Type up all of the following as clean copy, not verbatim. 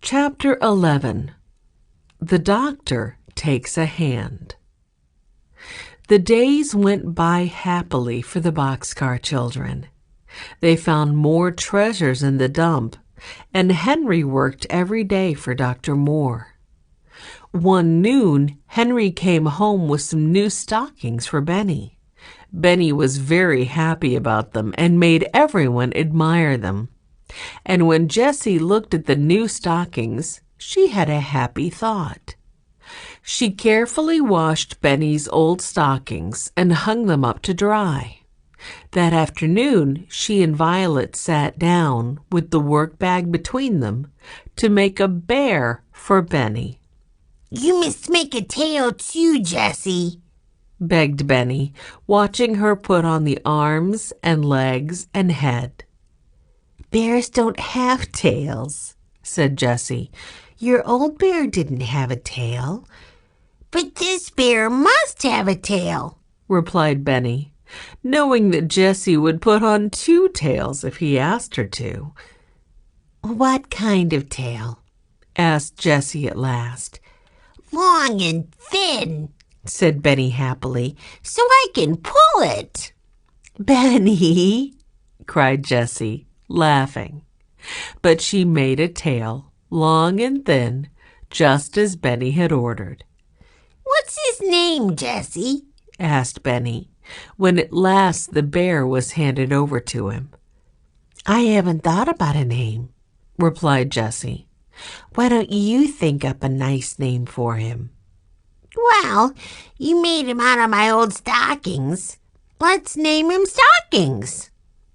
Chapter 11. The Doctor Takes a Hand. The days went by happily for the boxcar children. They found more treasures in the dump, and Henry worked every day for Dr. Moore. One noon, Henry came home with some new stockings for Benny. Benny was very happy about them and made everyone admire them. And when Jessie looked at the new stockings, she had a happy thought. She carefully washed Benny's old stockings and hung them up to dry. That afternoon, she and Violet sat down, with the work bag between them, to make a bear for Benny. "You must make a tail too, Jessie," begged Benny, watching her put on the arms and legs and head. "Bears don't have tails," said Jessie. "Your old bear didn't have a tail." "But this bear must have a tail," replied Benny, knowing that Jessie would put on 2 tails if he asked her to. "What kind of tail?" asked Jessie at last. "Long and thin," said Benny happily, "so I can pull it." "Benny!" cried Jessie, laughing. But she made a tail, long and thin, just as Benny had ordered. "What's his name, Jessie?" asked Benny, when at last the bear was handed over to him. "I haven't thought about a name," replied Jessie. "Why don't you think up a nice name for him?" "Well, you made him out of my old stockings. Let's name him Stockings."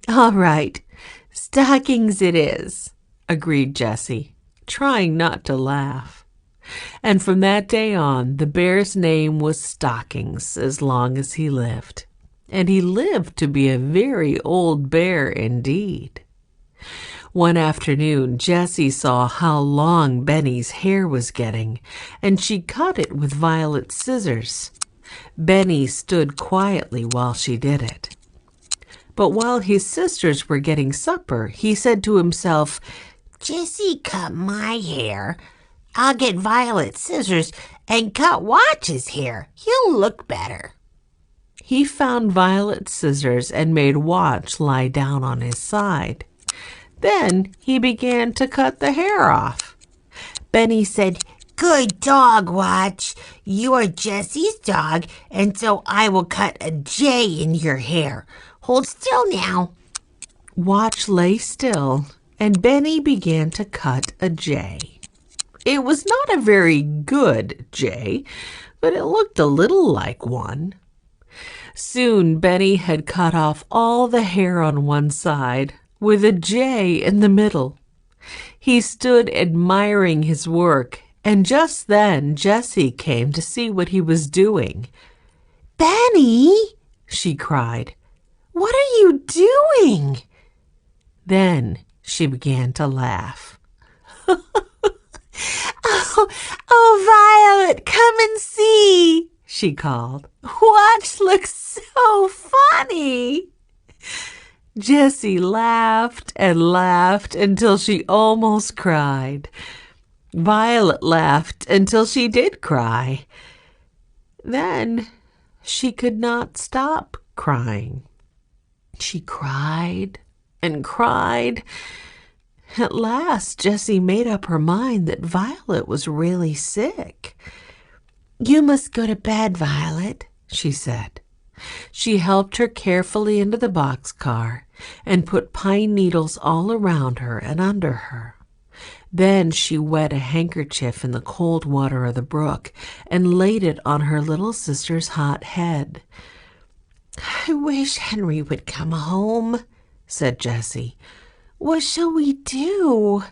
"All right, Stockings it is," agreed Jessie, trying not to laugh. And from that day on, the bear's name was Stockings as long as he lived. And he lived to be a very old bear indeed. One afternoon, Jessie saw how long Benny's hair was getting, and she cut it with Violet's scissors. Benny stood quietly while she did it. But while his sisters were getting supper, he said to himself, "Jessie cut my hair. I'll get Violet's scissors and cut Watch's hair. He'll look better." He found Violet's scissors and made Watch lie down on his side. Then he began to cut the hair off. Benny said, "Good dog, Watch. You are Jessie's dog, and so I will cut a J in your hair. Hold still now." Watch lay still, and Benny began to cut a J. It was not a very good J, but it looked a little like one. Soon Benny had cut off all the hair on one side, with a J in the middle. He stood admiring his work, and just then Jessie came to see what he was doing. "Benny," she cried, "what are you doing?" Then she began to laugh. Oh, Violet, come and see," she called. "Watch looks so funny." Jessie laughed and laughed until she almost cried. Violet laughed until she did cry. Then she could not stop crying. She cried and cried. At last, Jessie made up her mind that Violet was really sick. "You must go to bed, Violet," she said. She helped her carefully into the boxcar and put pine needles all around her and under her. Then she wet a handkerchief in the cold water of the brook and laid it on her little sister's hot head. "I wish Henry would come home," said Jessie. "What shall we do?"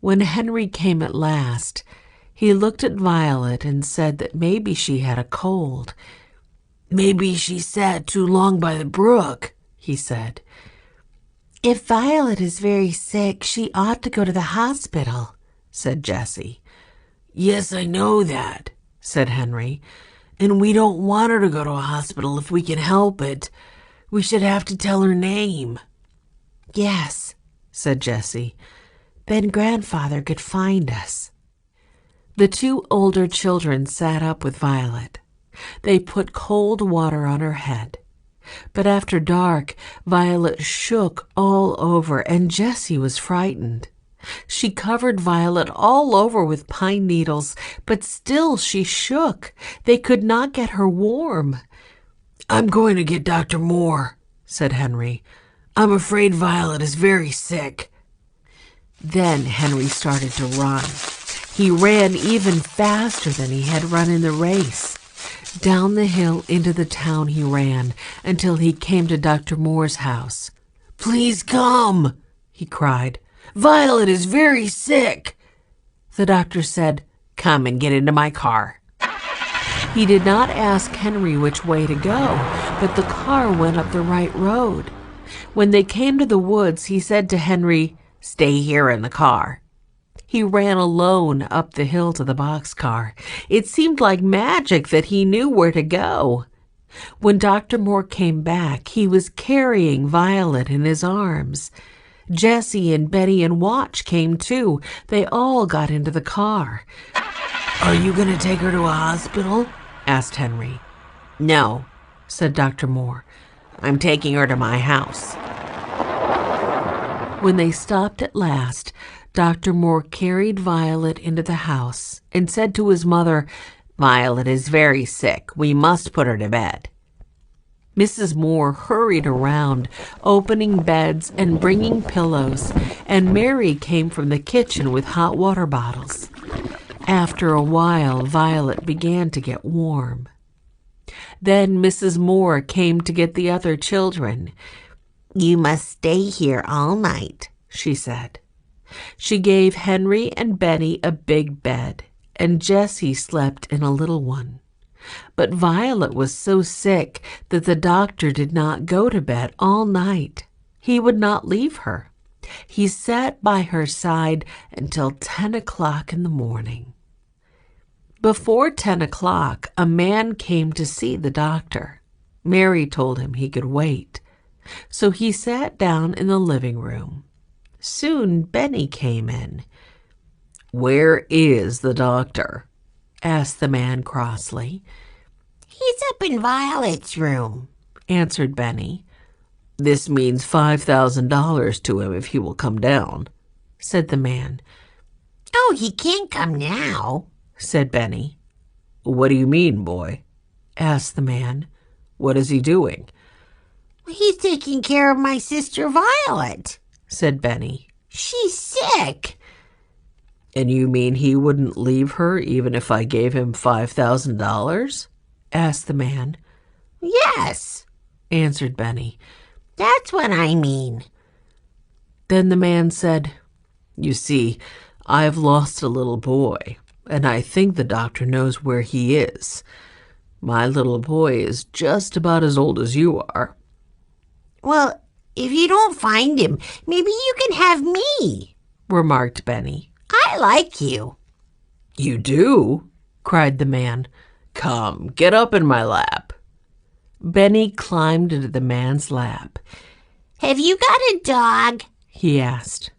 When Henry came at last, he looked at Violet and said that maybe she had a cold. "Maybe she sat too long by the brook," he said. "If Violet is very sick, she ought to go to the hospital," said Jessie. "Yes, I know that," said Henry. "And we don't want her to go to a hospital if we can help it. We should have to tell her name." "Yes," said Jessie. Then Grandfather could find us." The two older children sat up with Violet. They put cold water on her head. But after dark, Violet shook all over, and Jessie was frightened. She covered Violet all over with pine needles, but still she shook. They could not get her warm. "I'm going to get Dr. Moore," said Henry. "I'm afraid Violet is very sick." Then Henry started to run. He ran even faster than he had run in the race. Down the hill into the town he ran until he came to Dr. Moore's house. "Please come," he cried. "Violet is very sick." The doctor said, "Come and get into my car." He did not ask Henry which way to go, but the car went up the right road. When they came to the woods, he said to Henry, "Stay here in the car." He ran alone up the hill to the boxcar. It seemed like magic that he knew where to go. When Dr. Moore came back, he was carrying Violet in his arms. Jessie and Betty and Watch came too. They all got into the car. "Are you going to take her to a hospital?" asked Henry. "No," said Dr. Moore. "I'm taking her to my house." When they stopped at last, Dr. Moore carried Violet into the house and said to his mother, "Violet is very sick. We must put her to bed." Mrs. Moore hurried around, opening beds and bringing pillows, and Mary came from the kitchen with hot water bottles. After a while, Violet began to get warm. Then Mrs. Moore came to get the other children. "You must stay here all night," she said. She gave Henry and Betty a big bed, and Jessie slept in a little one. But Violet was so sick that the doctor did not go to bed all night. He would not leave her. He sat by her side until 10 o'clock in the morning. Before 10 o'clock, a man came to see the doctor. Mary told him he could wait. So he sat down in the living room. Soon Benny came in. "Where is the doctor?" asked the man crossly. "He's up in Violet's room," answered Benny. "This means $5,000 to him if he will come down," said the man. "Oh, he can't come now," said Benny. "What do you mean, boy?" asked the man. "What is he doing?" "He's taking care of my sister Violet," said Benny. "She's sick." "And you mean he wouldn't leave her even if I gave him $5,000? asked the man. "Yes," answered Benny. "That's what I mean." Then the man said, "You see, I've lost a little boy, and I think the doctor knows where he is. My little boy is just about as old as you are." "Well, if you don't find him, maybe you can have me," remarked Benny. "I like you." "You do?" cried the man. "Come, get up in my lap." Benny climbed into the man's lap. "Have you got a dog?" he asked.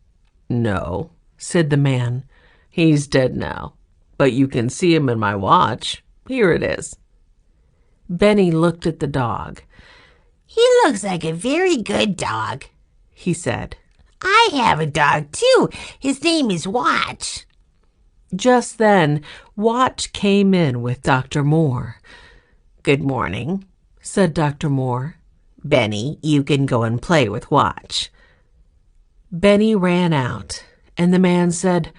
"No," said the man. "He's dead now, but you can see him in my watch. Here it is." Benny looked at the dog. "He looks like a very good dog," he said. "I have a dog, too. His name is Watch." Just then, Watch came in with Dr. Moore. "Good morning," said Dr. Moore. "Benny, you can go and play with Watch." Benny ran out, and the man said,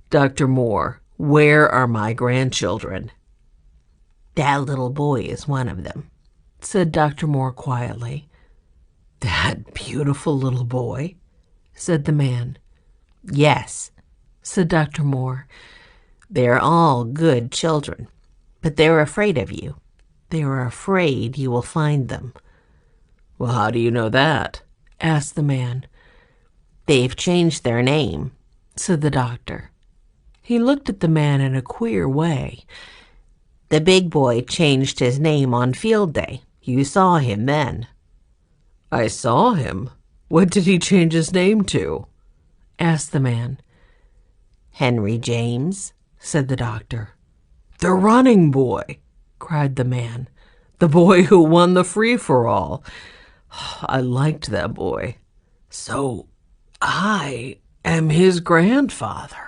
"Dr. Moore, where are my grandchildren?" "That little boy is one of them," said Dr. Moore quietly. "That beautiful little boy?" said the man. "Yes," said Dr. Moore. "They're all good children, but they're afraid of you. They are afraid you will find them." "Well, how do you know that?" asked the man. "They've changed their name," said the doctor. He looked at the man in a queer way. "The big boy changed his name on field day. You saw him then." "I saw him. What did he change his name to?" asked the man. Henry James," said the doctor. "The running boy," cried the man. "The boy who won the free-for-all. I liked that boy. So I am his grandfather."